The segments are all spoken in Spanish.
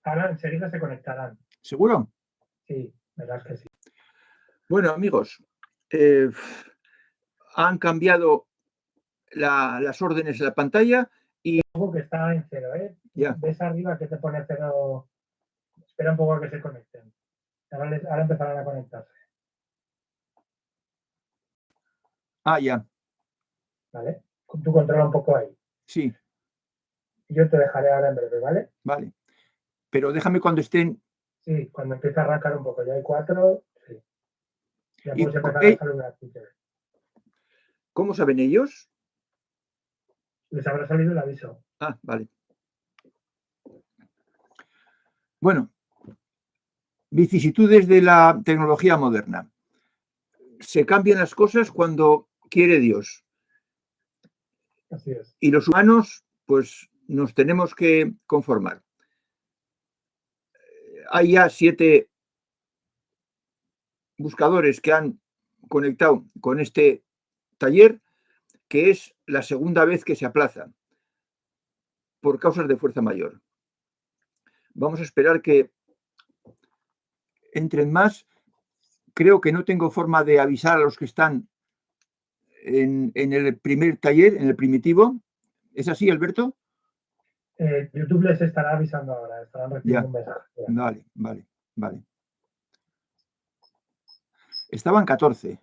Ahora enseguida se conectarán. ¿Seguro? Sí, verás que sí. Bueno, amigos, han cambiado las órdenes en la pantalla y... Algo que está en 0, ¿eh? Ya. ¿Ves arriba que te pone 0? Espera un poco a que se conecten. Ahora empezarán a conectarse. Ya. ¿Vale? Tú controla un poco ahí. Sí. Y yo te dejaré ahora en breve, ¿vale? Vale. Pero déjame cuando estén... Sí, cuando empiece a arrancar un poco. Ya hay 4, sí. Ya puedes empezar a saludar. ¿Cómo saben ellos? Les habrá salido el aviso. Vale. Bueno, vicisitudes de la tecnología moderna. Se cambian las cosas cuando quiere Dios. Así es. Y los humanos, pues, nos tenemos que conformar. Hay ya 7 buscadores que han conectado con este taller, que es la segunda vez que se aplaza por causas de fuerza mayor. Vamos a esperar que entren más. Creo que no tengo forma de avisar a los que están en el primer taller, en el primitivo. ¿Es así, Alberto? YouTube les estará avisando ahora, estarán recibiendo un mensaje. Vale. Estaban 14.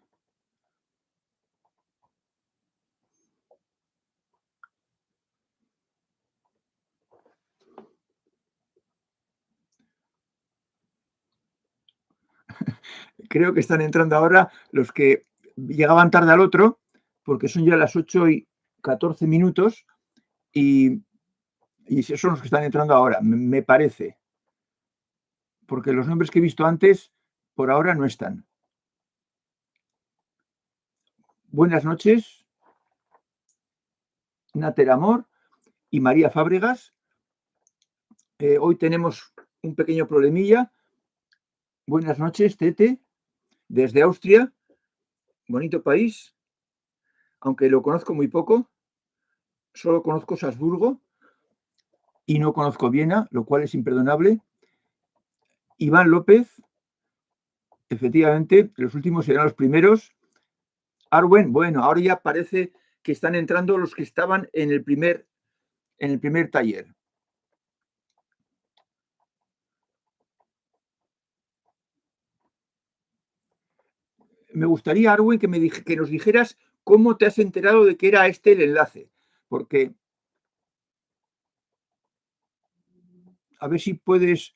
Creo que están entrando ahora los que llegaban tarde al otro, porque son ya las 8:14 y esos son los que están entrando ahora, me parece. Porque los nombres que he visto antes, por ahora no están. Buenas noches, Nater Amor y María Fábregas. Hoy tenemos un pequeño problemilla. Buenas noches, Tete, desde Austria, bonito país, aunque lo conozco muy poco. Solo conozco Salzburgo y no conozco Viena, lo cual es imperdonable. Iván López, efectivamente, los últimos serán los primeros. Arwen, bueno, ahora ya parece que están entrando los que estaban en el primer taller. Me gustaría, Arwen, que nos dijeras cómo te has enterado de que era este el enlace, porque a ver si puedes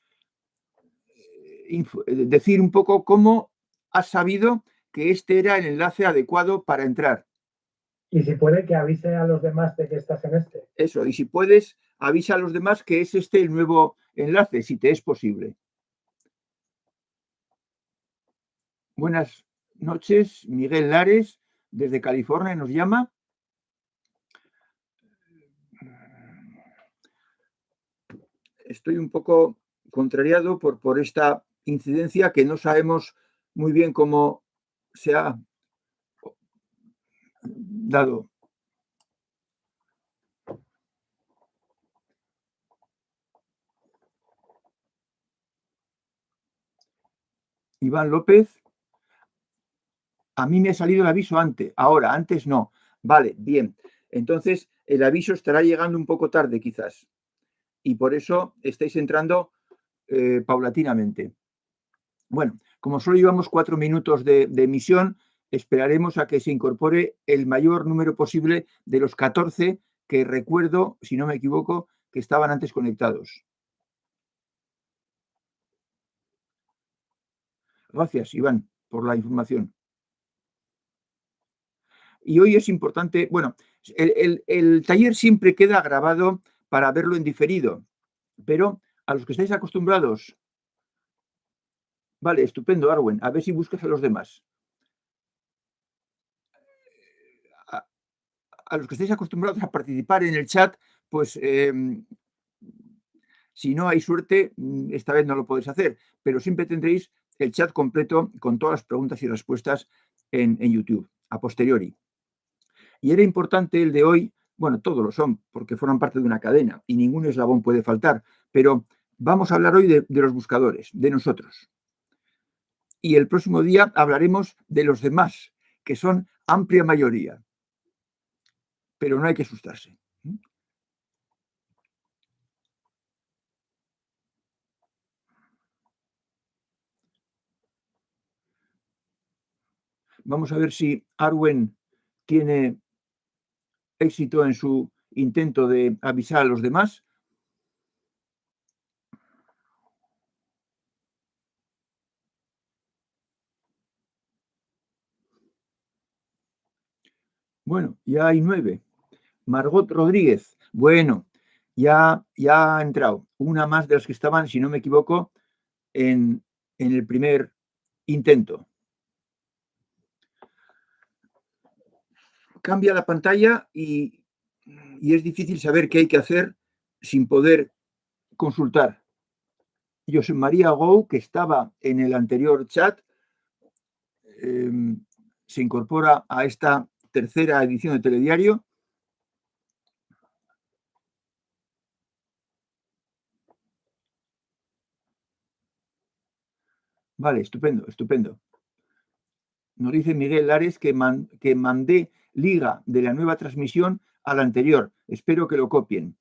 decir un poco cómo has sabido que este era el enlace adecuado para entrar. Y si puede, que avise a los demás de que estás en este. Eso, y si puedes, avisa a los demás que es este el nuevo enlace, si te es posible. Buenas noches, Miguel Lares, desde California nos llama. Estoy un poco contrariado por esta incidencia que no sabemos muy bien cómo se ha dado. Iván López, a mí me ha salido el aviso antes no. Vale, bien. Entonces, el aviso estará llegando un poco tarde quizás. Y por eso estáis entrando paulatinamente. Bueno, como solo llevamos 4 minutos de emisión, esperaremos a que se incorpore el mayor número posible de los 14 que recuerdo, si no me equivoco, que estaban antes conectados. Gracias, Iván, por la información. Y hoy es importante, bueno, el taller siempre queda grabado para verlo en diferido, pero a los que estáis acostumbrados, vale, estupendo, Arwen, a ver si buscas a los demás. A los que estáis acostumbrados a participar en el chat, pues si no hay suerte, esta vez no lo podéis hacer, pero siempre tendréis el chat completo con todas las preguntas y respuestas en YouTube, a posteriori. Y era importante el de hoy, bueno, todos lo son, porque forman parte de una cadena y ningún eslabón puede faltar, pero Vamos a hablar hoy de los buscadores, de nosotros. Y el próximo día hablaremos de los demás, que son amplia mayoría. Pero no hay que asustarse. Vamos a ver si Arwen tiene éxito en su intento de avisar a los demás. Bueno, ya hay 9. Margot Rodríguez. Bueno, ya ha entrado. Una más de las que estaban, si no me equivoco, en el primer intento. Cambia la pantalla y es difícil saber qué hay que hacer sin poder consultar. José María Gou, que estaba en el anterior chat, se incorpora a esta tercera edición de Telediario. Vale, estupendo, estupendo. Nos dice Miguel Lares que mandé liga de la nueva transmisión a la anterior. Espero que lo copien.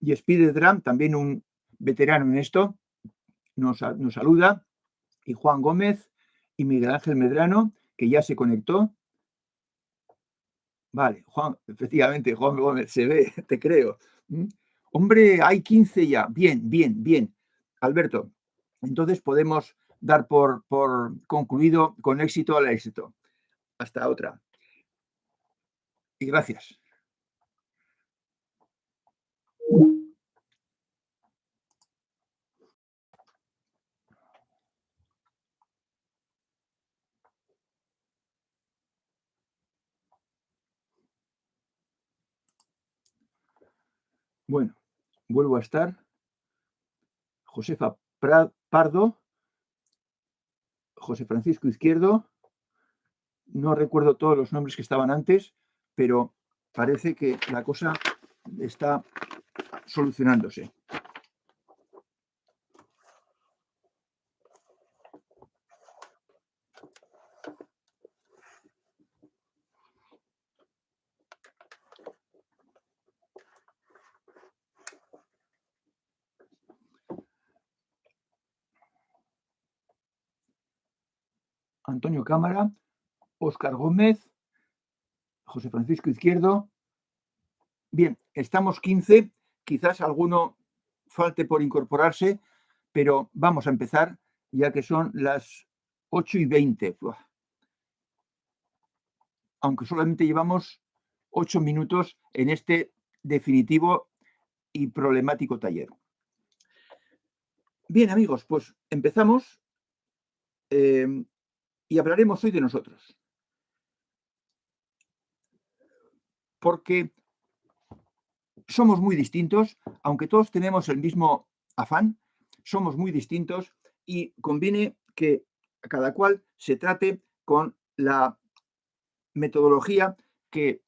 Y Spider-Dram, también un veterano en esto, nos saluda. Y Juan Gómez y Miguel Ángel Medrano, que ya se conectó. Vale, Juan, efectivamente, Juan Gómez, se ve, te creo. Hombre, hay 15 ya. Bien, bien, bien. Alberto, entonces podemos dar por concluido con éxito al éxito. Hasta otra. Y gracias. Bueno, vuelvo a estar. Josefa Pardo, José Francisco Izquierdo. No recuerdo todos los nombres que estaban antes, pero parece que la cosa está solucionándose. Antonio Cámara, Óscar Gómez, José Francisco Izquierdo. Bien, estamos 15, quizás alguno falte por incorporarse, pero vamos a empezar ya que son las 8:20. Aunque solamente llevamos 8 minutos en este definitivo y problemático taller. Bien, amigos, pues empezamos y hablaremos hoy de nosotros. Porque somos muy distintos, aunque todos tenemos el mismo afán, somos muy distintos y conviene que cada cual se trate con la metodología que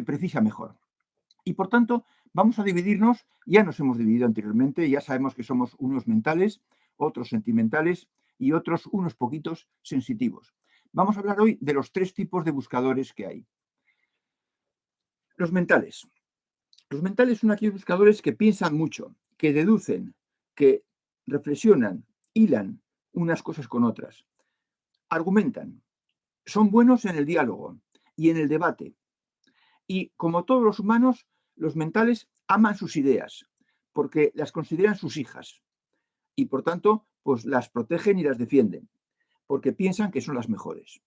precisa mejor. Y por tanto, vamos a dividirnos, ya nos hemos dividido anteriormente, ya sabemos que somos unos mentales, otros sentimentales y otros unos poquitos sensitivos. Vamos a hablar hoy de los 3 tipos de buscadores que hay. Los mentales. Los mentales son aquellos buscadores que piensan mucho, que deducen, que reflexionan, hilan unas cosas con otras, argumentan, son buenos en el diálogo y en el debate. Y como todos los humanos, los mentales aman sus ideas porque las consideran sus hijas y por tanto, pues las protegen y las defienden porque piensan que son las mejores.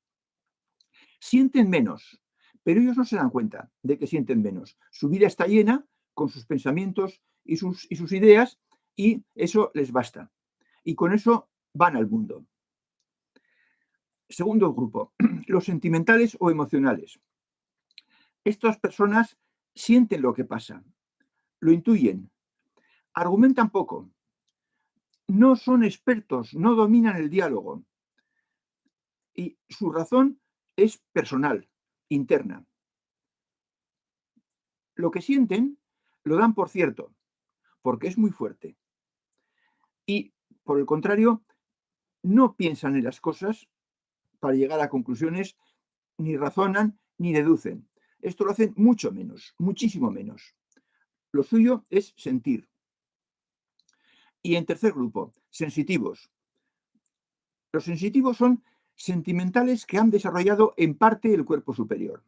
Sienten menos, pero ellos no se dan cuenta de que sienten menos. Su vida está llena con sus pensamientos y sus ideas y eso les basta. Y con eso van al mundo. Segundo grupo, los sentimentales o emocionales. Estas personas sienten lo que pasa, lo intuyen, argumentan poco, no son expertos, no dominan el diálogo y su razón es personal, interna. Lo que sienten lo dan por cierto, porque es muy fuerte. Y, por el contrario, no piensan en las cosas para llegar a conclusiones, ni razonan, ni deducen. Esto lo hacen mucho menos, muchísimo menos. Lo suyo es sentir. Y en tercer grupo, sensitivos. Los sensitivos son sentimentales que han desarrollado en parte el cuerpo superior.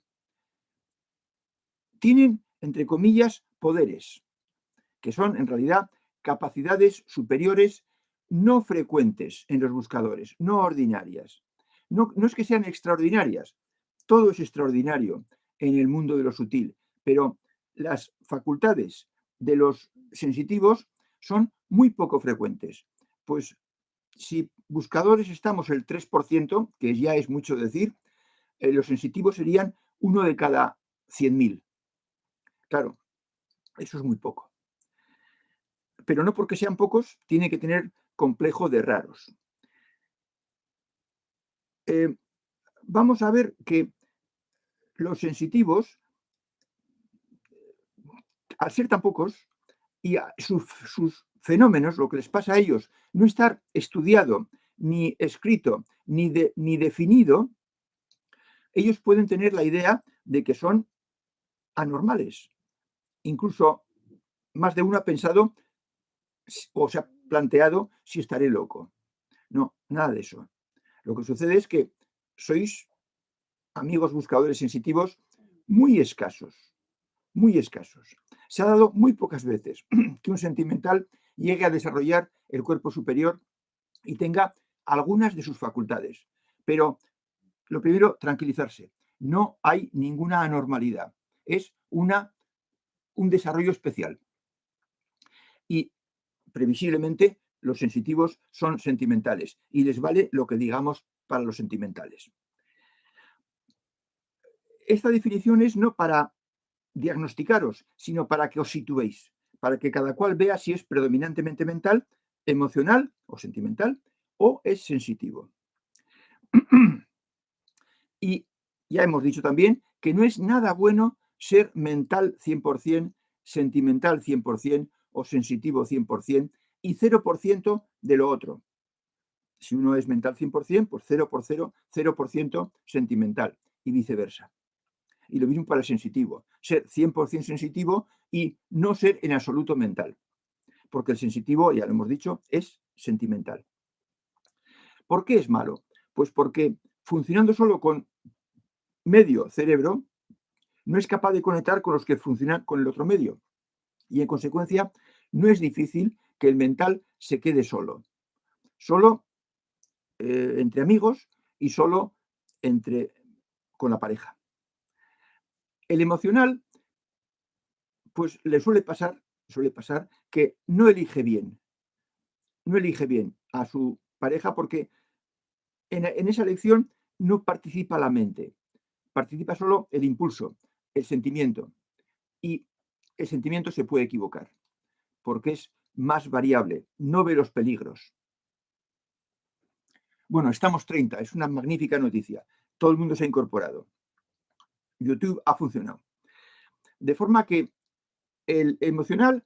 Tienen, entre comillas, poderes, que son en realidad capacidades superiores no frecuentes en los buscadores, no ordinarias. No es que sean extraordinarias, todo es extraordinario en el mundo de lo sutil, pero las facultades de los sensitivos son muy poco frecuentes. Pues si buscadores estamos el 3%, que ya es mucho decir, los sensitivos serían 1 de cada 100.000. Claro, eso es muy poco. Pero no porque sean pocos, tiene que tener complejo de raros. Vamos a ver que los sensitivos, al ser tan pocos, y sus fenómenos, lo que les pasa a ellos, no estar estudiado, ni escrito, ni definido, ellos pueden tener la idea de que son anormales. Incluso más de uno ha pensado o se ha planteado si estaré loco. No, nada de eso. Lo que sucede es que sois amigos buscadores sensitivos muy escasos, muy escasos. Se ha dado muy pocas veces que un sentimental llegue a desarrollar el cuerpo superior y tenga algunas de sus facultades. Pero lo primero, tranquilizarse. No hay ninguna anormalidad. Es un desarrollo especial. Y previsiblemente los sensitivos son sentimentales y les vale lo que digamos para los sentimentales. Esta definición es no para diagnosticaros, sino para que os situéis, para que cada cual vea si es predominantemente mental, emocional o sentimental o es sensitivo. Y ya hemos dicho también que no es nada bueno ser mental 100%, sentimental 100% o sensitivo 100% y 0% de lo otro. Si uno es mental 100%, pues 0% sentimental y viceversa. Y lo mismo para el sensitivo, ser 100% sensitivo y no ser en absoluto mental. Porque el sensitivo, ya lo hemos dicho, es sentimental. ¿Por qué es malo? Pues porque funcionando solo con medio cerebro, no es capaz de conectar con los que funcionan con el otro medio. Y en consecuencia, no es difícil que el mental se quede solo. Solo entre amigos y solo con la pareja. El emocional, pues le suele pasar que no elige bien a su pareja porque en esa elección no participa la mente, participa solo el impulso, el sentimiento. Y el sentimiento se puede equivocar porque es más variable, no ve los peligros. Bueno, estamos 30, es una magnífica noticia. Todo el mundo se ha incorporado. YouTube ha funcionado. De forma que el emocional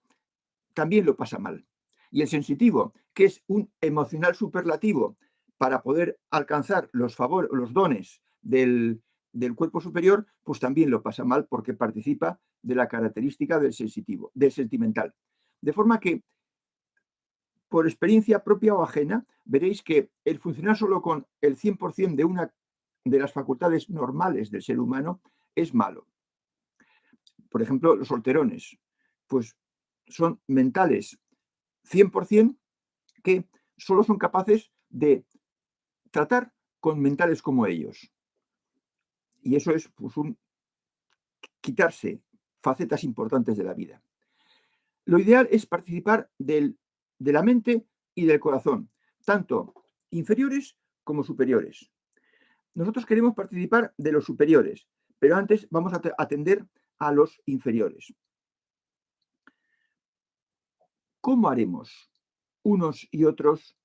también lo pasa mal. Y el sensitivo, que es un emocional superlativo para poder alcanzar los dones del cuerpo superior, pues también lo pasa mal porque participa de la característica del sentimental. De forma que, por experiencia propia o ajena, veréis que el funcionar solo con el 100% de una de las facultades normales del ser humano es malo. Por ejemplo, los solterones, pues son mentales 100% que solo son capaces de tratar con mentales como ellos. Y eso es pues, quitarse facetas importantes de la vida. Lo ideal es participar de la mente y del corazón, tanto inferiores como superiores. Nosotros queremos participar de los superiores, pero antes vamos a atender a los inferiores. ¿Cómo haremos unos y otros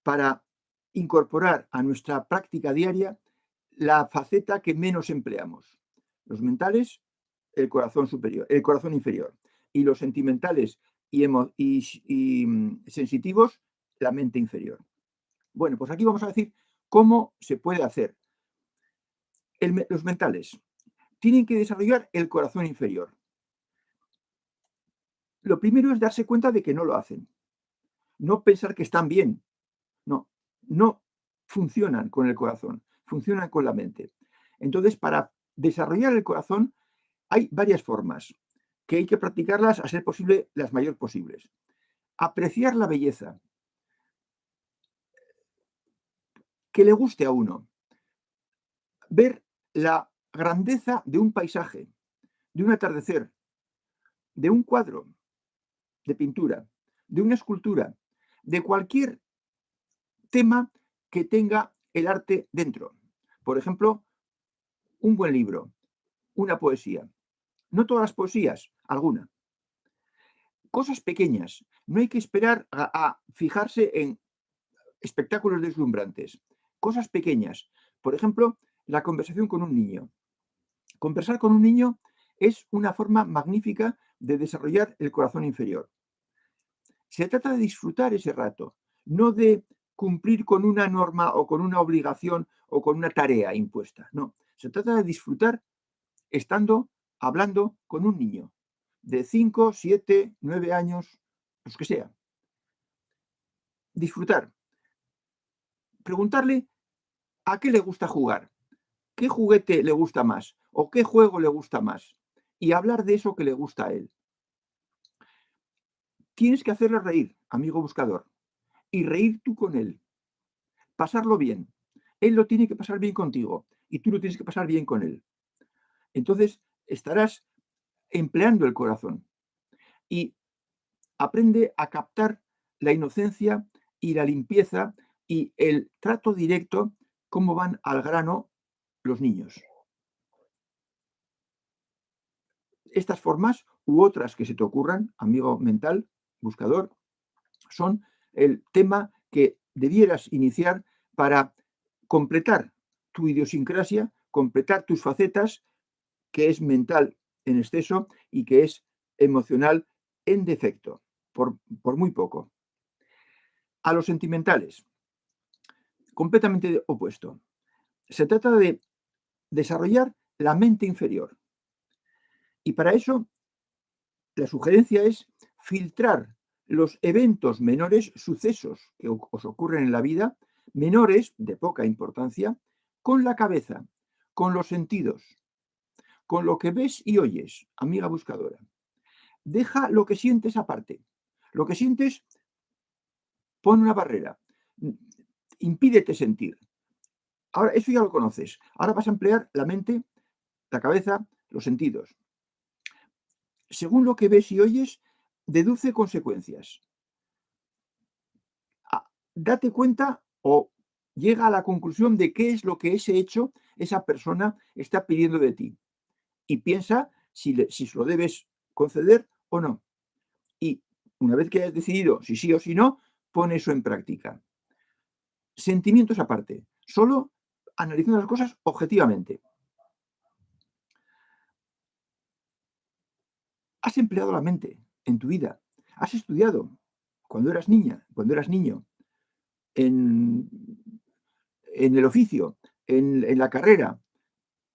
para incorporar a nuestra práctica diaria la faceta que menos empleamos? Los mentales, el corazón superior, el corazón inferior, y los sentimentales, sensitivos, la mente inferior. Bueno, pues aquí vamos a decir cómo se puede hacer. Los mentales tienen que desarrollar el corazón inferior. Lo primero es darse cuenta de que no lo hacen. No pensar que están bien. No funcionan con el corazón, funcionan con la mente. Entonces, para desarrollar el corazón hay varias formas que hay que practicarlas a ser posible las mayor posibles. Apreciar la belleza, que le guste a uno. Ver la grandeza de un paisaje, de un atardecer, de un cuadro de pintura, de una escultura, de cualquier tema que tenga el arte dentro. Por ejemplo, un buen libro, una poesía. No todas las poesías, alguna. Cosas pequeñas. No hay que esperar a fijarse en espectáculos deslumbrantes. Cosas pequeñas. Por ejemplo, la conversación con un niño. Conversar con un niño es una forma magnífica de desarrollar el corazón inferior. Se trata de disfrutar ese rato, no de cumplir con una norma o con una obligación o con una tarea impuesta. No, se trata de disfrutar estando hablando con un niño de 5, 7, 9 años, los que sea. Disfrutar. Preguntarle a qué le gusta jugar, qué juguete le gusta más o qué juego le gusta más y hablar de eso que le gusta a él. Tienes que hacerle reír, amigo buscador, y reír tú con él. Pasarlo bien. Él lo tiene que pasar bien contigo y tú lo tienes que pasar bien con él. Entonces estarás empleando el corazón y aprende a captar la inocencia y la limpieza y el trato directo, cómo van al grano los niños. Estas formas u otras que se te ocurran, amigo mental, buscador, son el tema que debieras iniciar para completar tu idiosincrasia, completar tus facetas, que es mental en exceso y que es emocional en defecto, por muy poco. A los sentimentales, completamente opuesto. Se trata de desarrollar la mente inferior. Y para eso, la sugerencia es filtrar los eventos menores, sucesos que os ocurren en la vida, menores, de poca importancia, con la cabeza, con los sentidos, con lo que ves y oyes, amiga buscadora. Deja lo que sientes aparte. Lo que sientes, pon una barrera. Impídete sentir. Ahora, eso ya lo conoces. Ahora vas a emplear la mente, la cabeza, los sentidos. Según lo que ves y oyes, deduce consecuencias. Date cuenta o llega a la conclusión de qué es lo que ese hecho, esa persona está pidiendo de ti. Y piensa si se lo debes conceder o no. Y una vez que hayas decidido si sí o si no, pon eso en práctica. Sentimientos aparte, solo analizando las cosas objetivamente. Has empleado la mente en tu vida. Has estudiado cuando eras niña, cuando eras niño, en el oficio, en la carrera,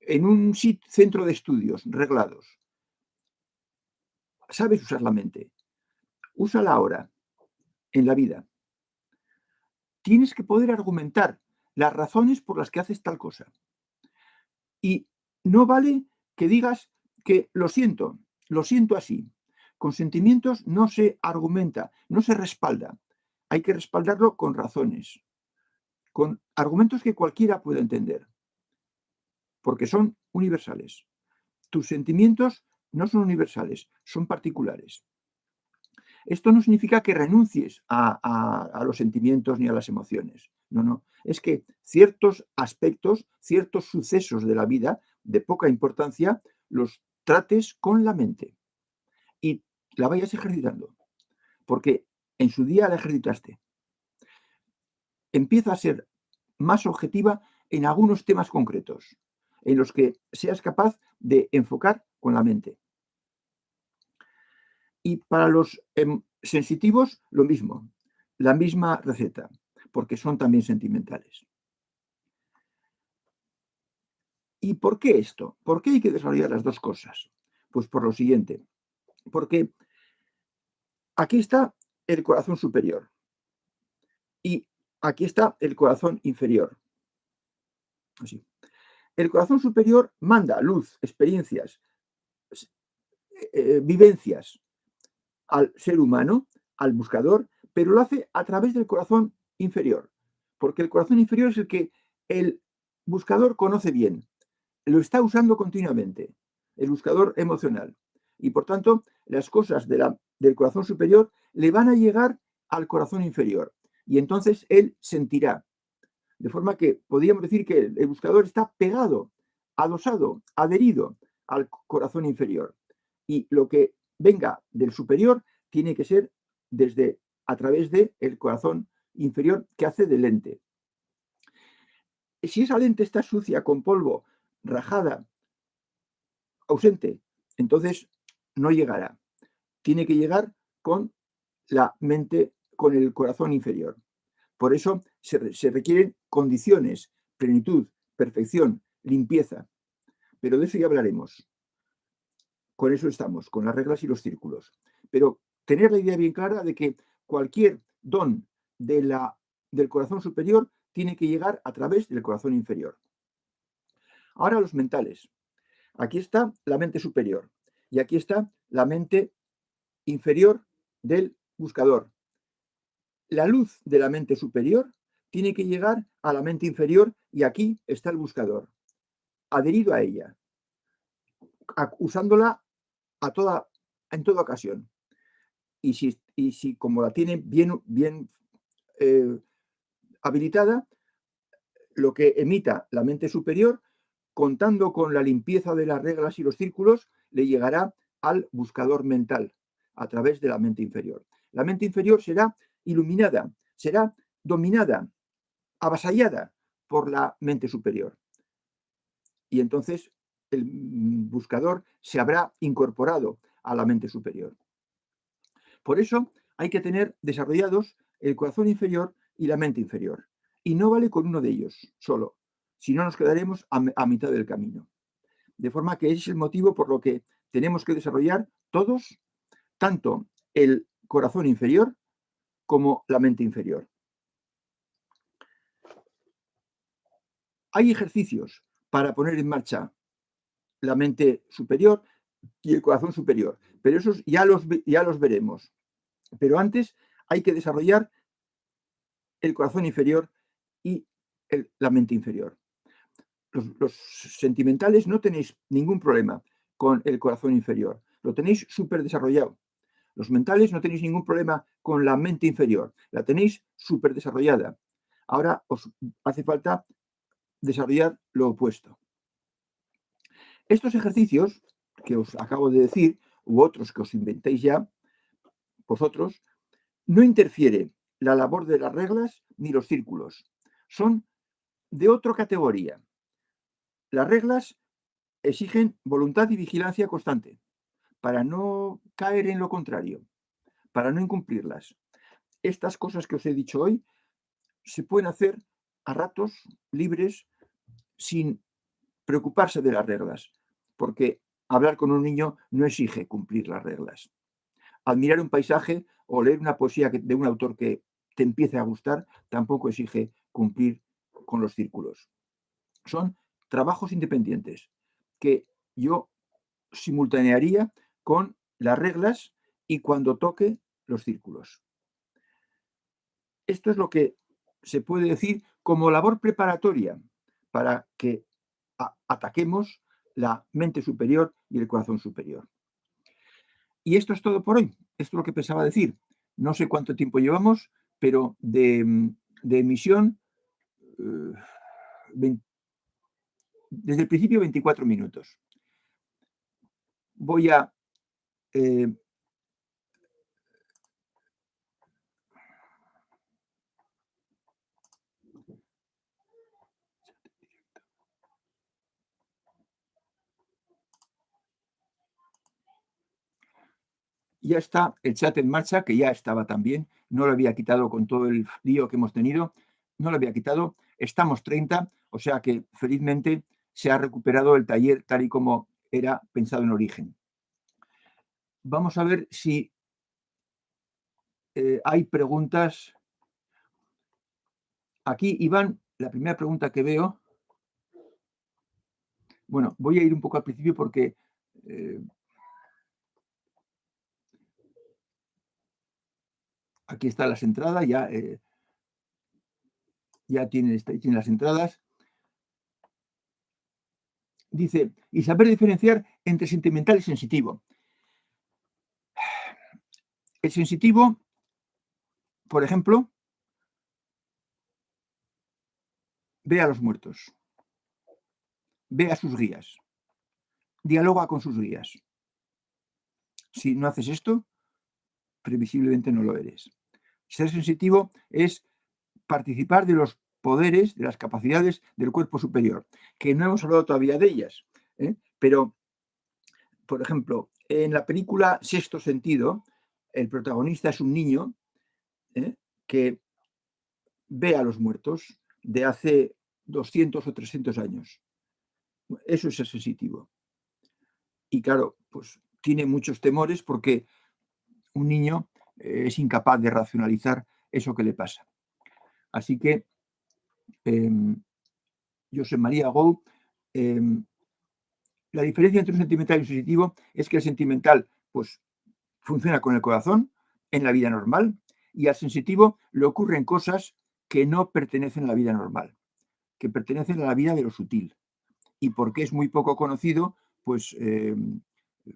en un centro de estudios reglados. Sabes usar la mente. Úsala ahora, en la vida. Tienes que poder argumentar las razones por las que haces tal cosa. Y no vale que digas que lo siento así. Con sentimientos no se argumenta, no se respalda. Hay que respaldarlo con razones, con argumentos que cualquiera pueda entender, porque son universales. Tus sentimientos no son universales, son particulares. Esto no significa que renuncies a los sentimientos ni a las emociones. No. Es que ciertos aspectos, ciertos sucesos de la vida de poca importancia, los trates con la mente y la vayas ejercitando, porque en su día la ejercitaste. Empieza a ser más objetiva en algunos temas concretos, en los que seas capaz de enfocar con la mente. Y para los Sensitivos, lo mismo, la misma receta, porque son también sentimentales. ¿Y por qué esto? ¿Por qué hay que desarrollar las dos cosas? Pues por lo siguiente, porque aquí está el corazón superior y aquí está el corazón inferior. Así. El corazón superior manda luz, experiencias, vivencias al ser humano, al buscador, pero lo hace a través del corazón inferior, porque el corazón inferior es el que el buscador conoce bien, lo está usando continuamente, el buscador emocional. Y por tanto, las cosas del corazón superior le van a llegar al corazón inferior. Y entonces él sentirá. De forma que podríamos decir que el buscador está pegado, adosado, adherido al corazón inferior. Y lo que venga del superior tiene que ser a través del corazón inferior que hace de lente. Si esa lente está sucia, con polvo, rajada, ausente, entonces no llegará. Tiene que llegar con la mente, con el corazón inferior. Por eso se requieren condiciones, plenitud, perfección, limpieza. Pero de eso ya hablaremos. Con eso estamos, con las reglas y los círculos. Pero tener la idea bien clara de que cualquier don del corazón superior tiene que llegar a través del corazón inferior. Ahora los mentales. Aquí está la mente superior y aquí está la mente inferior del buscador. La luz de la mente superior tiene que llegar a la mente inferior y aquí está el buscador, adherido a ella, usándola en toda ocasión. Y si como la tiene bien eh, habilitada, lo que emita la mente superior, contando con la limpieza de las reglas y los círculos, le llegará al buscador mental a través de la mente inferior. La mente inferior será iluminada, será dominada, avasallada por la mente superior. Y entonces el buscador se habrá incorporado a la mente superior. Por eso hay que tener desarrollados el corazón inferior y la mente inferior. Y no vale con uno de ellos solo, si no nos quedaremos a mitad del camino. De forma que ese es el motivo por lo que tenemos que desarrollar todos, tanto el corazón inferior como la mente inferior. Hay ejercicios para poner en marcha la mente superior y el corazón superior, pero esos ya los veremos. Pero antes hay que desarrollar el corazón inferior y la mente inferior. Los sentimentales no tenéis ningún problema con el corazón inferior, lo tenéis súper desarrollado. Los mentales no tenéis ningún problema con la mente inferior, la tenéis súper desarrollada. Ahora os hace falta desarrollar lo opuesto. Estos ejercicios que os acabo de decir, u otros que os inventéis ya, vosotros, no interfiere la labor de las reglas ni los círculos. Son de otra categoría. Las reglas exigen voluntad y vigilancia constante para no caer en lo contrario, para no incumplirlas. Estas cosas que os he dicho hoy se pueden hacer a ratos libres sin preocuparse de las reglas, porque hablar con un niño no exige cumplir las reglas. Admirar un paisaje o leer una poesía de un autor que te empiece a gustar tampoco exige cumplir con los círculos. Son trabajos independientes que yo simultanearía con las reglas y cuando toque los círculos. Esto es lo que se puede decir como labor preparatoria para que ataquemos la mente superior y el corazón superior. Y esto es todo por hoy. Esto es lo que pensaba decir. No sé cuánto tiempo llevamos, pero de emisión, desde el principio 24 minutos. Voy a... ya está el chat en marcha, que ya estaba también. No lo había quitado con todo el lío que hemos tenido. No lo había quitado. Estamos 30, o sea que felizmente se ha recuperado el taller tal y como era pensado en origen. Vamos a ver si hay preguntas. Aquí, Iván, la primera pregunta que veo. Bueno, voy a ir un poco al principio porque aquí están las entradas, ya tiene las entradas. Dice, y saber diferenciar entre sentimental y sensitivo. El sensitivo, por ejemplo, ve a los muertos, ve a sus guías, dialoga con sus guías. Si no haces esto, previsiblemente no lo eres. Ser sensitivo es participar de los poderes, de las capacidades del cuerpo superior, que no hemos hablado todavía de ellas, pero, por ejemplo, en la película Sexto Sentido, el protagonista es un niño que ve a los muertos de hace 200 o 300 años. Eso es ser sensitivo. Y claro, pues tiene muchos temores porque un niño es incapaz de racionalizar eso que le pasa. Así que Josep María Gou, la diferencia entre un sentimental y un sensitivo es que el sentimental pues, funciona con el corazón en la vida normal y al sensitivo le ocurren cosas que no pertenecen a la vida normal, que pertenecen a la vida de lo sutil. Y porque es muy poco conocido, pues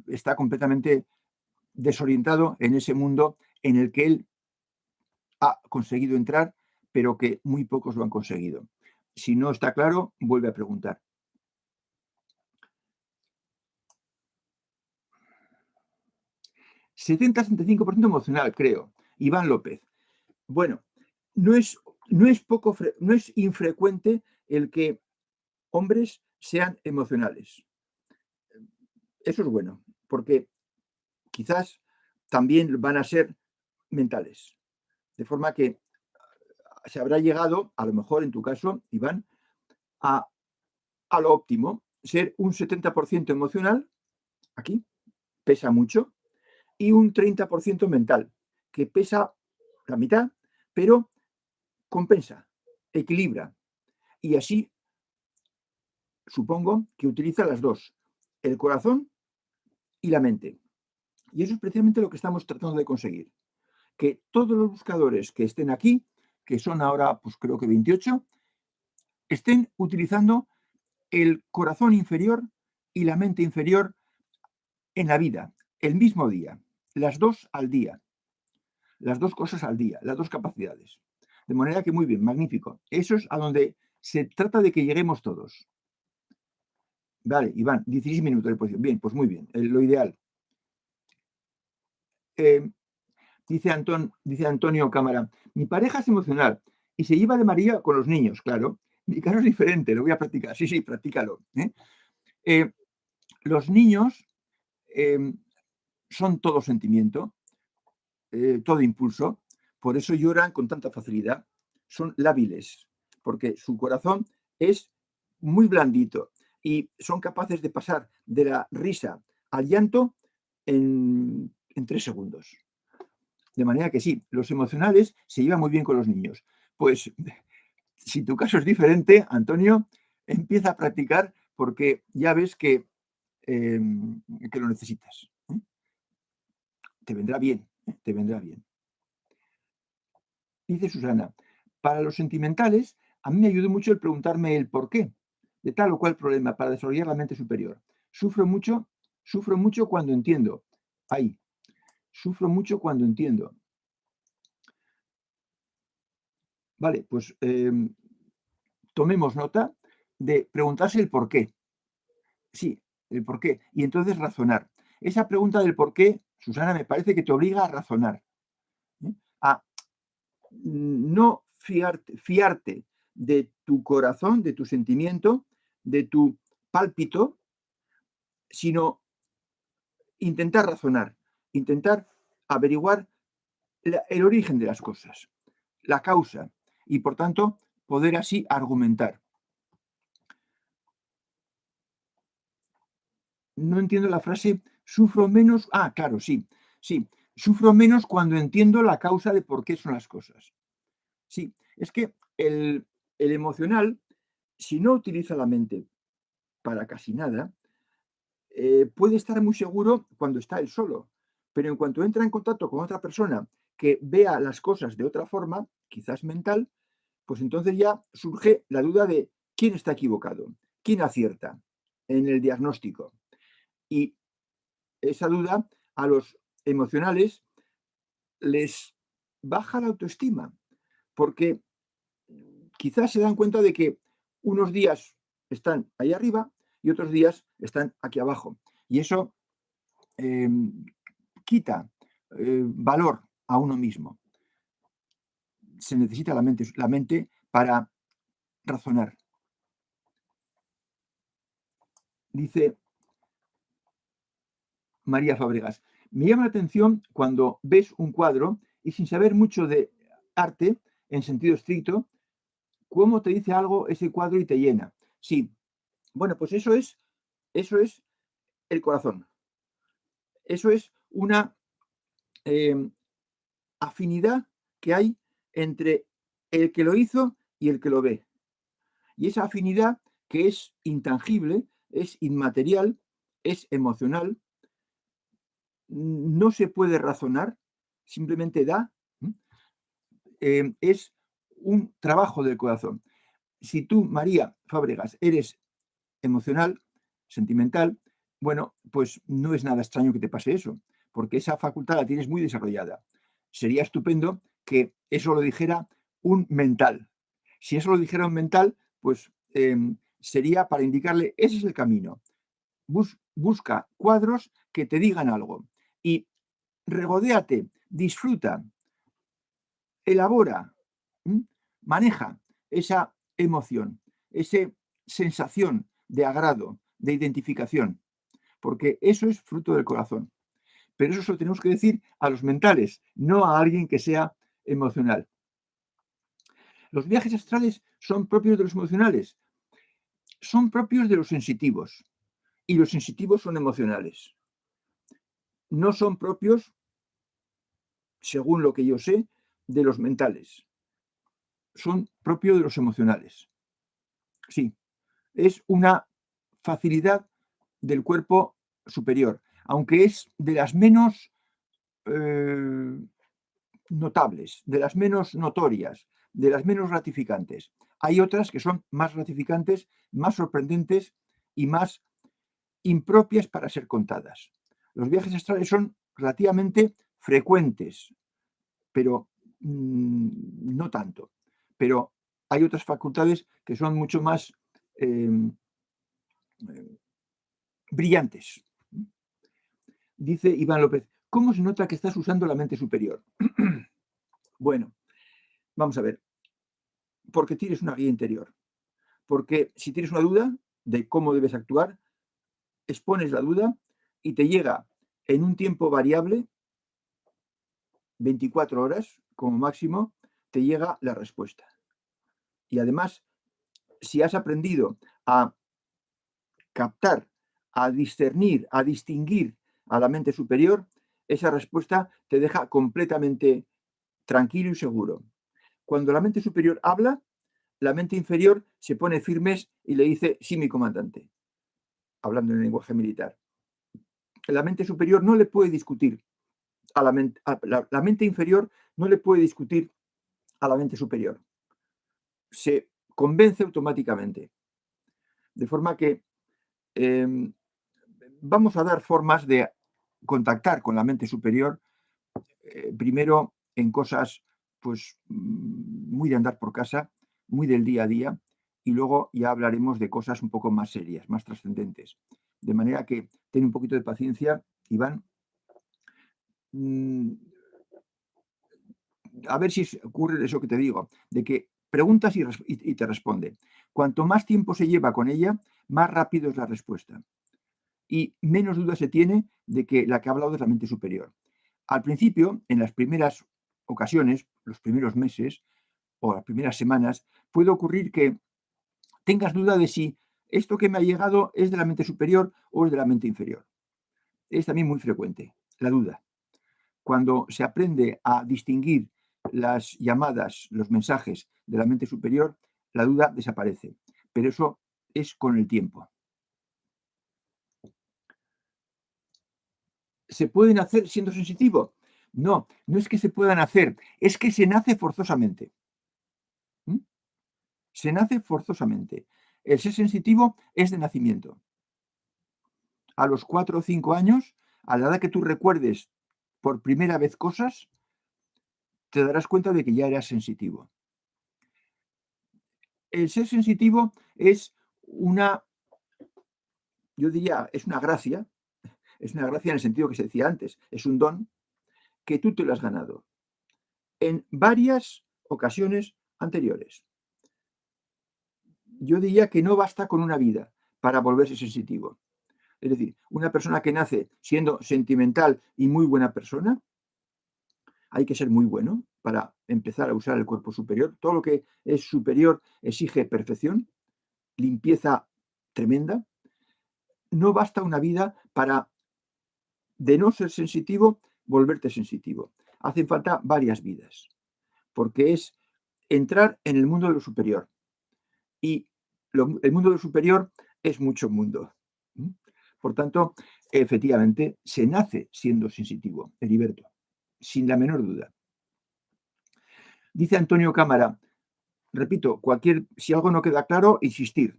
está completamente desorientado en ese mundo en el que él ha conseguido entrar, pero que muy pocos lo han conseguido. Si no está claro, vuelve a preguntar. 70-75% emocional, creo. Iván López. Bueno, no es infrecuente el que hombres sean emocionales. Eso es bueno, porque quizás también van a ser mentales. De forma que se habrá llegado, a lo mejor en tu caso, Iván, a lo óptimo, ser un 70% emocional, aquí, pesa mucho, y un 30% mental, que pesa la mitad, pero compensa, equilibra. Y así, supongo que utiliza las dos, el corazón y la mente. Y eso es precisamente lo que estamos tratando de conseguir. Que todos los buscadores que estén aquí, que son ahora, pues creo que 28, estén utilizando el corazón inferior y la mente inferior en la vida, el mismo día, las dos al día, las dos cosas al día, las dos capacidades. De manera que muy bien, magnífico. Eso es a donde se trata de que lleguemos todos. Vale, Iván, 16 minutos de posición. Bien, pues muy bien, lo ideal. Dice Antonio Cámara, mi pareja es emocional y se lleva de María con los niños, claro. Mi caso es diferente, lo voy a practicar. Sí, practícalo. Los niños son todo sentimiento, todo impulso, por eso lloran con tanta facilidad. Son lábiles, porque su corazón es muy blandito y son capaces de pasar de la risa al llanto en 3 segundos. De manera que sí, los emocionales se llevan muy bien con los niños. Pues si tu caso es diferente, Antonio, empieza a practicar porque ya ves que lo necesitas. Te vendrá bien, te vendrá bien. Dice Susana, para los sentimentales, a mí me ayudó mucho el preguntarme el por qué de tal o cual problema para desarrollar la mente superior. Sufro mucho cuando entiendo. Sufro mucho cuando entiendo. Vale, pues tomemos nota de preguntarse el por qué. Sí, el por qué. Y entonces razonar. Esa pregunta del por qué, Susana, me parece que te obliga a razonar. A no fiarte de tu corazón, de tu sentimiento, de tu pálpito, sino intentar razonar, intentar averiguar el origen de las cosas, la causa, y por tanto poder así argumentar. No entiendo la frase, sufro menos. Ah, claro, sí. Sufro menos cuando entiendo la causa de por qué son las cosas. Sí, es que el emocional, si no utiliza la mente para casi nada, puede estar muy seguro cuando está él solo, pero en cuanto entra en contacto con otra persona que vea las cosas de otra forma, quizás mental, pues entonces ya surge la duda de quién está equivocado, quién acierta en el diagnóstico. Y esa duda a los emocionales les baja la autoestima, porque quizás se dan cuenta de que unos días están ahí arriba y otros días están aquí abajo. Y eso quita valor a uno mismo. Se necesita la mente para razonar. Dice María Fábregas, me llama la atención cuando ves un cuadro y sin saber mucho de arte, en sentido estricto, cómo te dice algo ese cuadro y te llena. Sí, bueno, pues eso es el corazón. Eso es una afinidad que hay entre el que lo hizo y el que lo ve. Y esa afinidad que es intangible, es inmaterial, es emocional, no se puede razonar, simplemente da, es un trabajo del corazón. Si tú, María Fábregas, eres emocional, sentimental, bueno, pues no es nada extraño que te pase eso, porque esa facultad la tienes muy desarrollada. Sería estupendo que eso lo dijera un mental. Si eso lo dijera un mental, pues sería para indicarle, ese es el camino. Busca cuadros que te digan algo y regodéate, disfruta, elabora, maneja esa emoción, esa sensación de agrado, de identificación, porque eso es fruto del corazón. Pero eso se lo tenemos que decir a los mentales, no a alguien que sea emocional. ¿Los viajes astrales son propios de los emocionales? Son propios de los sensitivos, y los sensitivos son emocionales. No son propios, según lo que yo sé, de los mentales. Son propios de los emocionales. Sí, es una facilidad del cuerpo superior, aunque es de las menos notables, de las menos notorias, de las menos gratificantes. Hay otras que son más gratificantes, más sorprendentes y más impropias para ser contadas. Los viajes astrales son relativamente frecuentes, pero no tanto. Pero hay otras facultades que son mucho más brillantes. Dice Iván López, ¿cómo se nota que estás usando la mente superior? Bueno, vamos a ver. Porque tienes una guía interior. Porque si tienes una duda de cómo debes actuar, expones la duda y te llega en un tiempo variable, 24 horas como máximo, te llega la respuesta. Y además, si has aprendido a captar, a discernir, a distinguir a la mente superior, esa respuesta te deja completamente tranquilo y seguro. Cuando la mente superior habla, la mente inferior se pone firmes y le dice, sí, mi comandante, hablando en el lenguaje militar. La mente superior no le puede discutir a la mente inferior no le puede discutir a la mente superior. Se convence automáticamente. De forma que vamos a dar formas de contactar con la mente superior, primero en cosas pues muy de andar por casa, muy del día a día, y luego ya hablaremos de cosas un poco más serias, más trascendentes. De manera que ten un poquito de paciencia, Iván. A ver si ocurre eso que te digo, de que preguntas y te responde. Cuanto más tiempo se lleva con ella, más rápido es la respuesta. Y menos duda se tiene de que la que ha hablado es la mente superior. Al principio, en las primeras ocasiones, los primeros meses o las primeras semanas, puede ocurrir que tengas duda de si esto que me ha llegado es de la mente superior o es de la mente inferior. Es también muy frecuente, la duda. Cuando se aprende a distinguir las llamadas, los mensajes de la mente superior, la duda desaparece. Pero eso es con el tiempo. ¿Se pueden hacer siendo sensitivo? No, no es que se puedan hacer, es que se nace forzosamente. ¿Mm? Se nace forzosamente. El ser sensitivo es de nacimiento. A los 4 o 5 años, a la edad que tú recuerdes por primera vez cosas, te darás cuenta de que ya eras sensitivo. El ser sensitivo es una, yo diría, es una gracia en el sentido que se decía antes, es un don que tú te lo has ganado en varias ocasiones anteriores. Yo diría que no basta con una vida para volverse sensitivo. Es decir, una persona que nace siendo sentimental y muy buena persona, hay que ser muy bueno para empezar a usar el cuerpo superior. Todo lo que es superior exige perfección, limpieza tremenda. No basta una vida para, de no ser sensitivo, volverte sensitivo. Hacen falta varias vidas, porque es entrar en el mundo de lo superior. Y el mundo de lo superior es mucho mundo. Por tanto, efectivamente, se nace siendo sensitivo, Heriberto, sin la menor duda. Dice Antonio Cámara, repito, si algo no queda claro, insistir.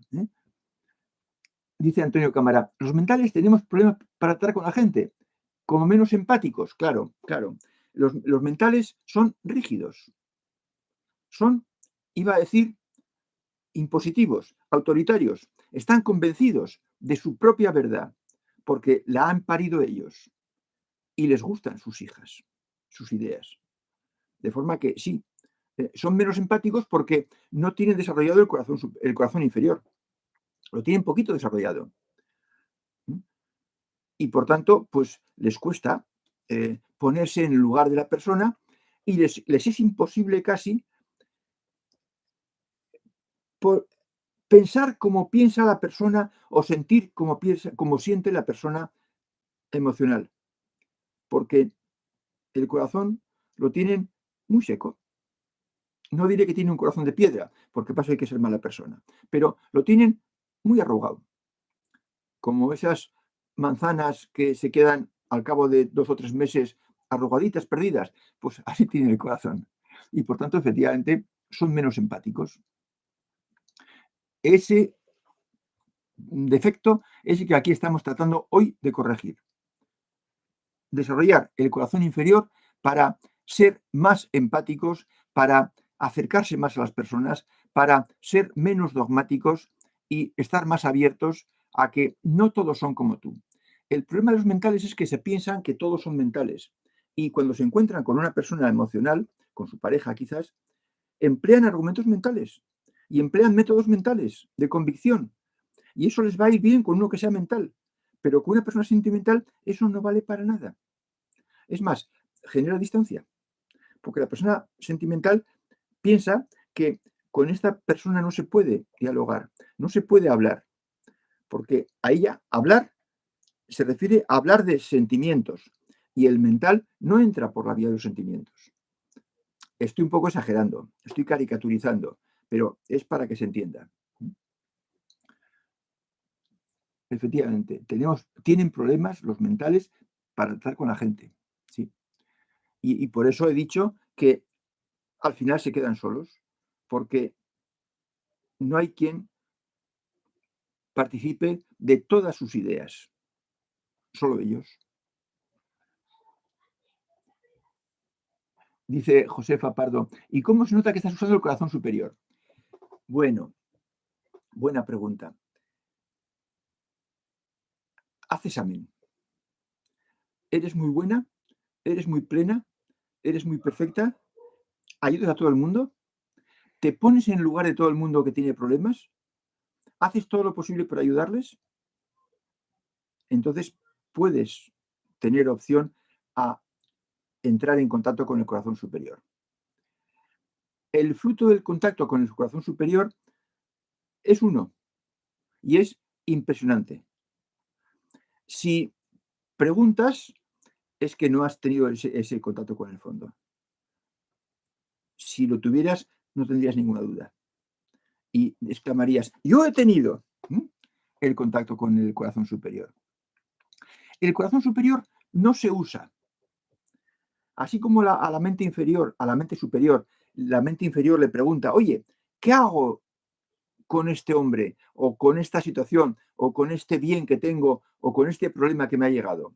Dice Antonio Cámara, los mentales tenemos problemas para tratar con la gente, como menos empáticos, claro. Los mentales son rígidos, son, iba a decir, impositivos, autoritarios, están convencidos de su propia verdad, porque la han parido ellos y les gustan sus hijas, sus ideas. De forma que sí, son menos empáticos porque no tienen desarrollado el corazón inferior, lo tienen poquito desarrollado. Y por tanto, pues les cuesta ponerse en el lugar de la persona y les es imposible casi pensar como piensa la persona o sentir como siente la persona emocional, porque el corazón lo tienen muy seco. No diré que tiene un corazón de piedra, porque para eso hay que ser mala persona, pero lo tienen muy arrugado, como esas manzanas que se quedan al cabo de 2 o 3 meses arrugaditas, perdidas, pues así tiene el corazón. Y por tanto, efectivamente, son menos empáticos. Ese defecto es el que aquí estamos tratando hoy de corregir. Desarrollar el corazón inferior para ser más empáticos, para acercarse más a las personas, para ser menos dogmáticos y estar más abiertos a que no todos son como tú. El problema de los mentales es que se piensan que todos son mentales y cuando se encuentran con una persona emocional, con su pareja quizás, emplean argumentos mentales y emplean métodos mentales de convicción y eso les va a ir bien con uno que sea mental, pero con una persona sentimental eso no vale para nada. Es más, genera distancia, porque la persona sentimental piensa que con esta persona no se puede dialogar, no se puede hablar, porque a ella hablar se refiere a hablar de sentimientos y el mental no entra por la vía de los sentimientos. Estoy un poco exagerando, estoy caricaturizando, pero es para que se entienda. Efectivamente, tienen problemas los mentales para tratar con la gente. ¿Sí? Y por eso he dicho que al final se quedan solos, porque no hay quien participe de todas sus ideas, solo ellos. Dice Josefa Pardo, ¿y cómo se nota que estás usando el corazón superior? Bueno, buena pregunta. Haz examen. ¿Eres muy buena? ¿Eres muy plena? ¿Eres muy perfecta? ¿Ayudas a todo el mundo? ¿Te pones en el lugar de todo el mundo que tiene problemas? ¿Haces todo lo posible para ayudarles? Entonces puedes tener opción a entrar en contacto con el corazón superior. El fruto del contacto con el corazón superior es uno y es impresionante. Si preguntas, es que no has tenido ese contacto con el fondo. Si lo tuvieras, no tendrías ninguna duda. Y exclamarías, yo he tenido el contacto con el corazón superior. El corazón superior no se usa. Así como a la mente inferior, a la mente superior, la mente inferior le pregunta, oye, ¿qué hago con este hombre o con esta situación o con este bien que tengo o con este problema que me ha llegado?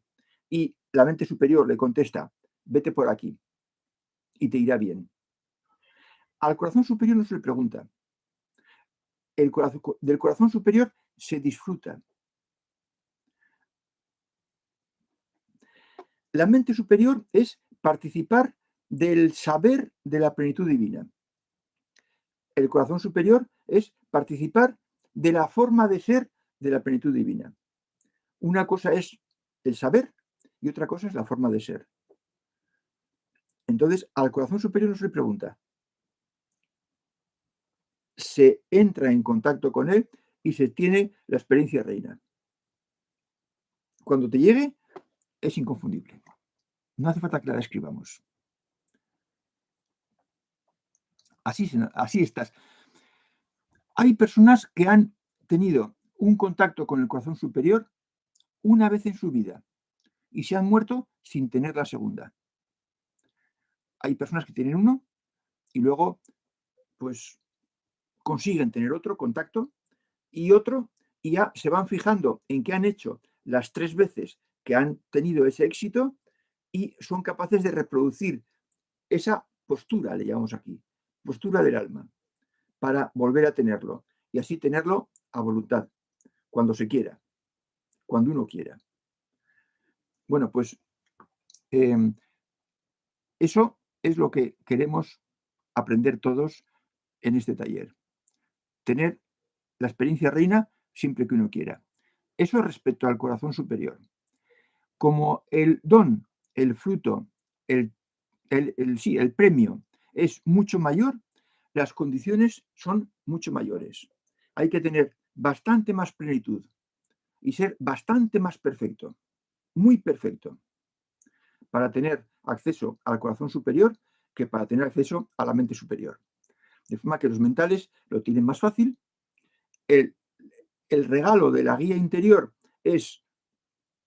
Y la mente superior le contesta, vete por aquí y te irá bien. Al corazón superior no se le pregunta. Del corazón superior se disfruta. La mente superior es participar del saber de la plenitud divina. El corazón superior es participar de la forma de ser de la plenitud divina. Una cosa es el saber y otra cosa es la forma de ser. Entonces, al corazón superior no se le pregunta. Se entra en contacto con él y se tiene la experiencia reina. Cuando te llegue, es inconfundible. No hace falta que la describamos. Así estás. Hay personas que han tenido un contacto con el corazón superior una vez en su vida y se han muerto sin tener la segunda. Hay personas que tienen uno y luego, pues, consiguen tener otro contacto y otro, y ya se van fijando en qué han hecho las 3 veces que han tenido ese éxito y son capaces de reproducir esa postura, le llamamos aquí, postura del alma, para volver a tenerlo y así tenerlo a voluntad, cuando se quiera, cuando uno quiera. Bueno, pues eso es lo que queremos aprender todos en este taller. Tener la experiencia reina siempre que uno quiera. Eso respecto al corazón superior. Como el don, el fruto, el premio es mucho mayor, las condiciones son mucho mayores. Hay que tener bastante más plenitud y ser bastante más perfecto, muy perfecto, para tener acceso al corazón superior que para tener acceso a la mente superior. De forma que los mentales lo tienen más fácil. El regalo de la guía interior es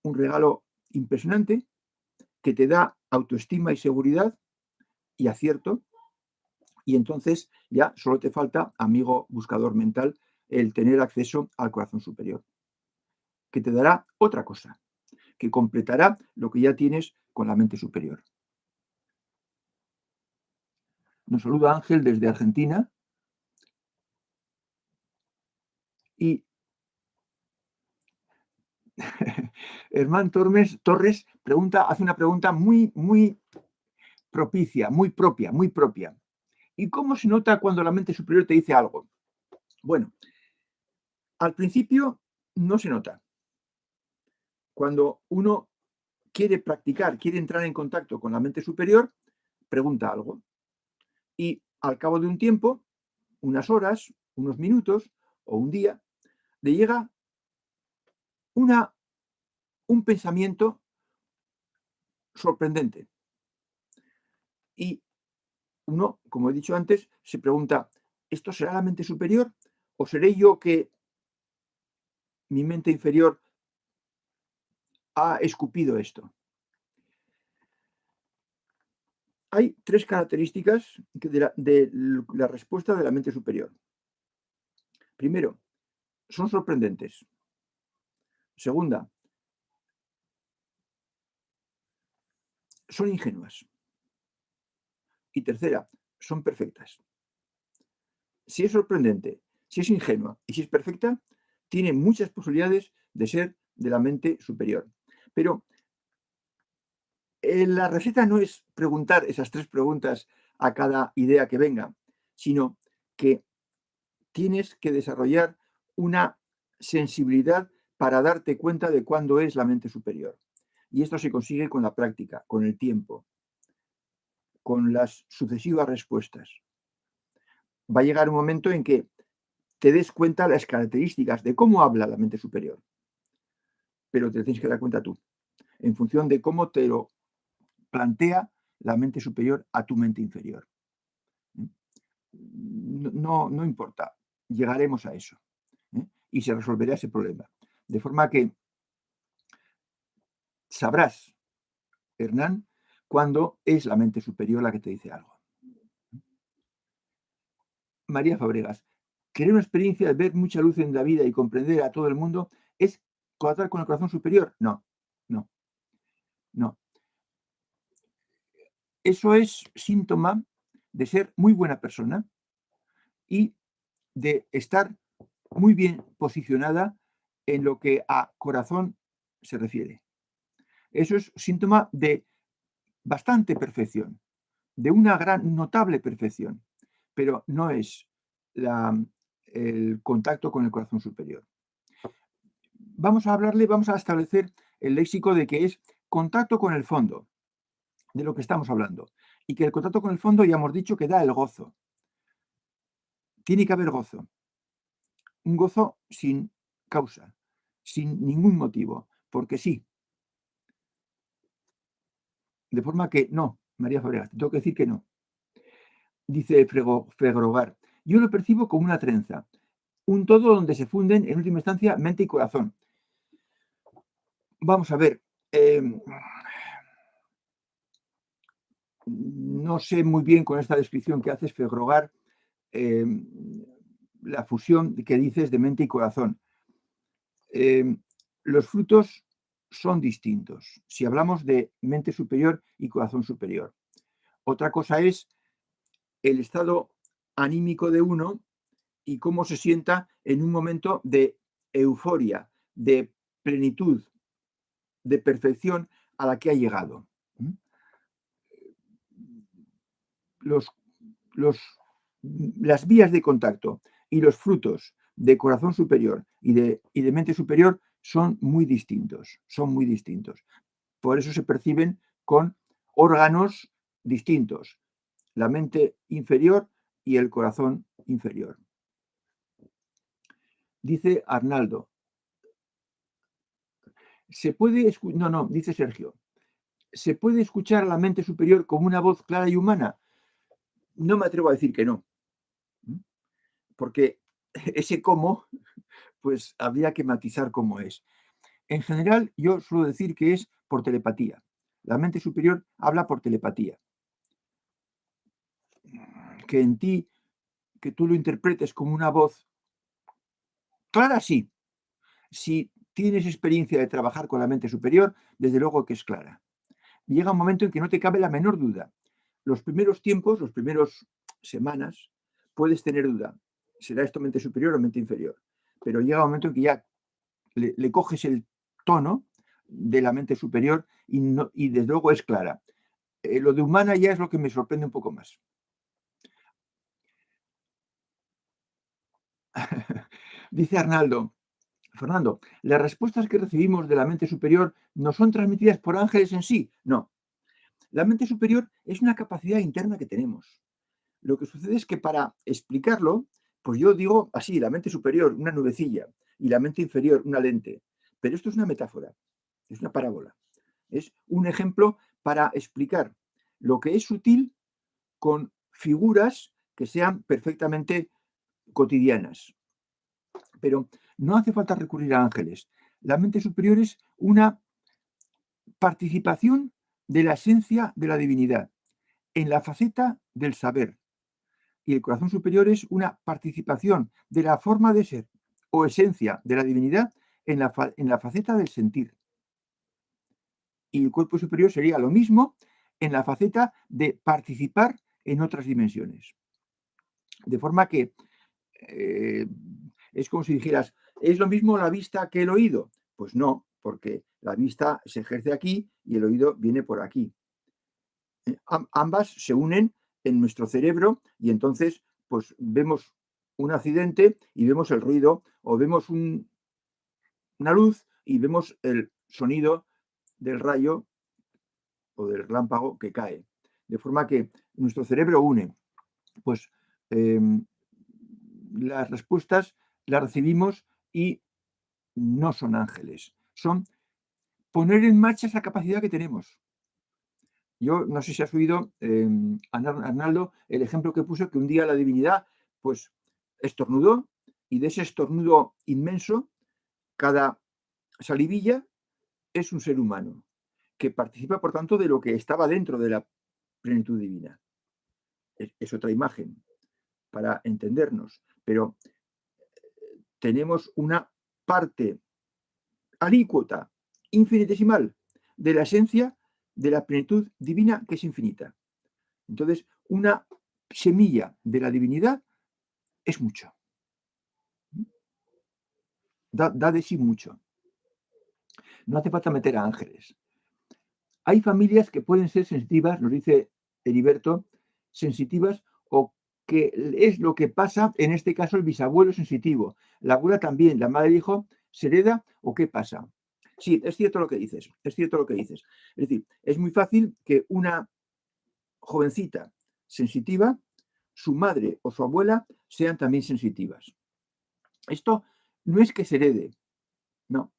un regalo impresionante que te da autoestima y seguridad y acierto. Y entonces ya solo te falta, amigo buscador mental, el tener acceso al corazón superior, que te dará otra cosa, que completará lo que ya tienes con la mente superior. Nos saluda Ángel desde Argentina. Y Hermán Torres hace una pregunta muy, muy propicia, muy propia, muy propia. ¿Y cómo se nota cuando la mente superior te dice algo? Bueno, al principio no se nota. Cuando uno quiere practicar, quiere entrar en contacto con la mente superior, pregunta algo. Y al cabo de un tiempo, unas horas, unos minutos o un día, le llega un pensamiento sorprendente. Y uno, como he dicho antes, se pregunta, ¿esto será la mente superior? ¿O seré yo que mi mente inferior ha escupido esto? Hay 3 características de la respuesta de la mente superior. Primero, son sorprendentes. Segunda, son ingenuas. Y tercera, son perfectas. Si es sorprendente, si es ingenua y si es perfecta, tiene muchas posibilidades de ser de la mente superior. Pero la receta no es preguntar esas 3 preguntas a cada idea que venga, sino que tienes que desarrollar una sensibilidad para darte cuenta de cuándo es la mente superior. Y esto se consigue con la práctica, con el tiempo. con las sucesivas respuestas. Va a llegar un momento en que te des cuenta de las características de cómo habla la mente superior, pero te tienes que dar cuenta tú, en función de cómo te lo plantea la mente superior a tu mente inferior. No importa, llegaremos a eso, ¿eh? Y se resolverá ese problema. De forma que sabrás, Hernán, cuando es la mente superior la que te dice algo. María Fabregas, querer una experiencia de ver mucha luz en la vida y comprender a todo el mundo es contactar con el corazón superior. No. Eso es síntoma de ser muy buena persona y de estar muy bien posicionada en lo que a corazón se refiere. Eso es síntoma de bastante perfección, de una gran, notable perfección, pero no es el contacto con el corazón superior. Vamos a establecer el léxico de que es contacto con el fondo, de lo que estamos hablando. Y que el contacto con el fondo ya hemos dicho que da el gozo. Tiene que haber gozo. Un gozo sin causa, sin ningún motivo, porque sí. De forma que no, María Fabregas, te tengo que decir que no. Dice Fregrogar, yo lo percibo como una trenza, un todo donde se funden en última instancia mente y corazón. Vamos a ver, no sé muy bien con esta descripción que haces, Fregrogar, la fusión que dices de mente y corazón. Los frutos son distintos si hablamos de mente superior y corazón superior. Otra cosa es el estado anímico de uno y cómo se sienta en un momento de euforia, de plenitud, de perfección a la que ha llegado. Las vías de contacto y los frutos de corazón superior y de mente superior son muy distintos, Por eso se perciben con órganos distintos, la mente inferior y el corazón inferior. Dice Arnaldo, dice Sergio, ¿se puede escuchar a la mente superior como una voz clara y humana? No me atrevo a decir que no, porque ese cómo, pues habría que matizar cómo es. En general, yo suelo decir que es por telepatía. La mente superior habla por telepatía. Que en ti, que tú lo interpretes como una voz clara, sí. Si tienes experiencia de trabajar con la mente superior, desde luego que es clara. Llega un momento en que no te cabe la menor duda. Los primeros tiempos, las primeras semanas, puedes tener duda. ¿Será esto mente superior o mente inferior? Pero llega un momento en que ya le coges el tono de la mente superior y desde luego es clara. Lo de humana ya es lo que me sorprende un poco más. Dice Arnaldo, Fernando, ¿las respuestas que recibimos de la mente superior no son transmitidas por ángeles en sí? No. La mente superior es una capacidad interna que tenemos. Lo que sucede es que para explicarlo, pues yo digo así, la mente superior, una nubecilla, y la mente inferior, una lente. Pero esto es una metáfora, es una parábola. Es un ejemplo para explicar lo que es sutil con figuras que sean perfectamente cotidianas. Pero no hace falta recurrir a ángeles. La mente superior es una participación de la esencia de la divinidad en la faceta del saber. Y el corazón superior es una participación de la forma de ser o esencia de la divinidad en la faceta del sentir. Y el cuerpo superior sería lo mismo en la faceta de participar en otras dimensiones. De forma que es como si dijeras, ¿es lo mismo la vista que el oído? Pues no, porque la vista se ejerce aquí y el oído viene por aquí. Ambas se unen en nuestro cerebro y entonces pues vemos un accidente y vemos el ruido o vemos una luz y vemos el sonido del rayo o del relámpago que cae. De forma que nuestro cerebro une. Pues las respuestas las recibimos y no son ángeles. Son poner en marcha esa capacidad que tenemos. Yo no sé si has oído, Arnaldo, el ejemplo que puso, que un día la divinidad pues estornudó y de ese estornudo inmenso, cada salivilla es un ser humano que participa, por tanto, de lo que estaba dentro de la plenitud divina. Es otra imagen para entendernos, pero tenemos una parte alícuota, infinitesimal, de la esencia de la plenitud divina que es infinita. Entonces, una semilla de la divinidad es mucho. Da de sí mucho. No hace falta meter a ángeles. Hay familias que pueden ser sensitivas, nos dice Heriberto, sensitivas, o que es lo que pasa, en este caso el bisabuelo es sensitivo, la abuela también, la madre dijo, ¿se hereda o qué pasa? Sí, es cierto lo que dices, es cierto lo que dices. Es decir, es muy fácil que una jovencita sensitiva, su madre o su abuela sean también sensitivas. Esto no es que se herede, no.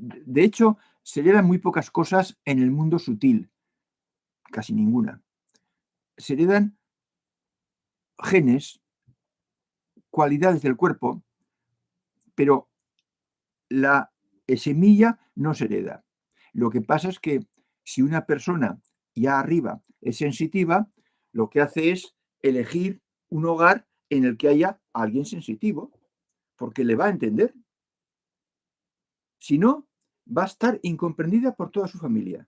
De hecho, se heredan muy pocas cosas en el mundo sutil, casi ninguna. Se heredan genes, cualidades del cuerpo, pero la semilla no se hereda. Lo que pasa es que si una persona ya arriba es sensitiva, lo que hace es elegir un hogar en el que haya alguien sensitivo, porque le va a entender. Si no, va a estar incomprendida por toda su familia.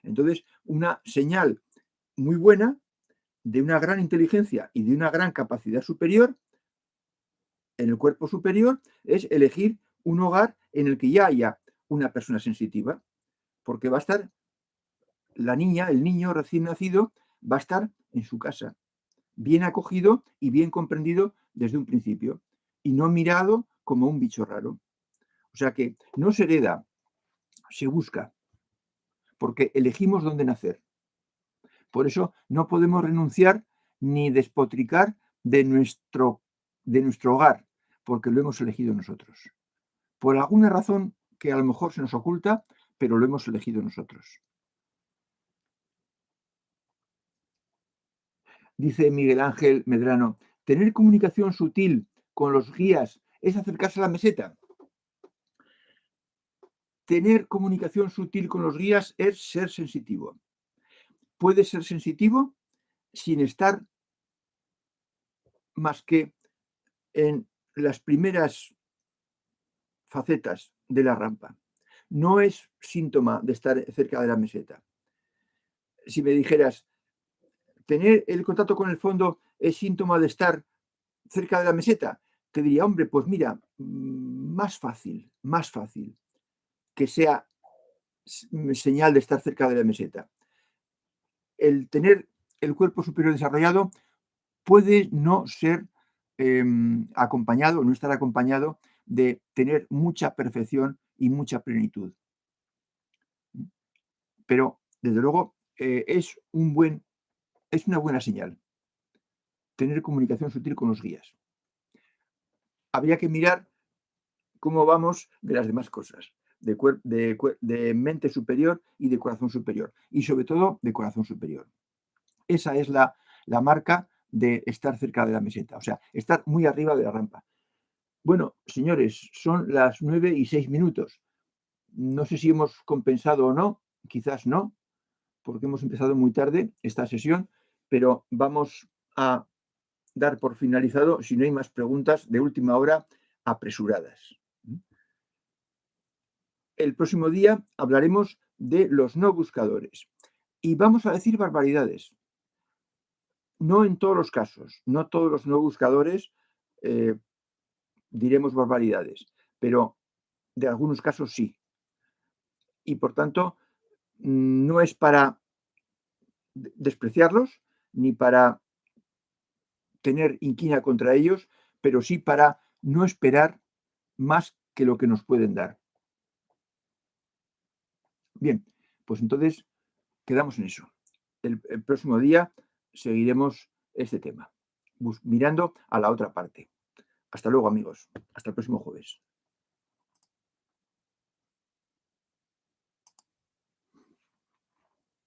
Entonces, una señal muy buena de una gran inteligencia y de una gran capacidad superior en el cuerpo superior es elegir un hogar en el que ya haya una persona sensitiva, porque va a estar la niña, el niño recién nacido, va a estar en su casa, bien acogido y bien comprendido desde un principio, y no mirado como un bicho raro. O sea que no se hereda, se busca, porque elegimos dónde nacer. Por eso no podemos renunciar ni despotricar de nuestro hogar, porque lo hemos elegido nosotros. Por alguna razón que a lo mejor se nos oculta, pero lo hemos elegido nosotros. Dice Miguel Ángel Medrano, ¿tener comunicación sutil con los guías es acercarse a la meseta? Tener comunicación sutil con los guías es ser sensitivo. Puede ser sensitivo sin estar más que en las primeras facetas de la rampa. No es síntoma de estar cerca de la meseta. Si me dijeras, ¿tener el contacto con el fondo es síntoma de estar cerca de la meseta? Te diría, hombre, pues mira, más fácil que sea señal de estar cerca de la meseta. El tener el cuerpo superior desarrollado puede no ser acompañado, no estar acompañado de tener mucha perfección y mucha plenitud. Pero, desde luego, es una buena señal tener comunicación sutil con los guías. Habría que mirar cómo vamos de las demás cosas, de mente superior y de corazón superior, y sobre todo de corazón superior. Esa es la marca de estar cerca de la meseta, o sea, estar muy arriba de la rampa. Bueno, señores, son las 9:06. No sé si hemos compensado o no, quizás no, porque hemos empezado muy tarde esta sesión, pero vamos a dar por finalizado, si no hay más preguntas de última hora apresuradas. El próximo día hablaremos de los no buscadores y vamos a decir barbaridades. No en todos los casos, no todos los no buscadores diremos barbaridades, pero de algunos casos sí. Y por tanto, no es para despreciarlos ni para tener inquina contra ellos, pero sí para no esperar más que lo que nos pueden dar. Bien, pues entonces quedamos en eso. El próximo día seguiremos este tema, mirando a la otra parte. Hasta luego, amigos. Hasta el próximo jueves.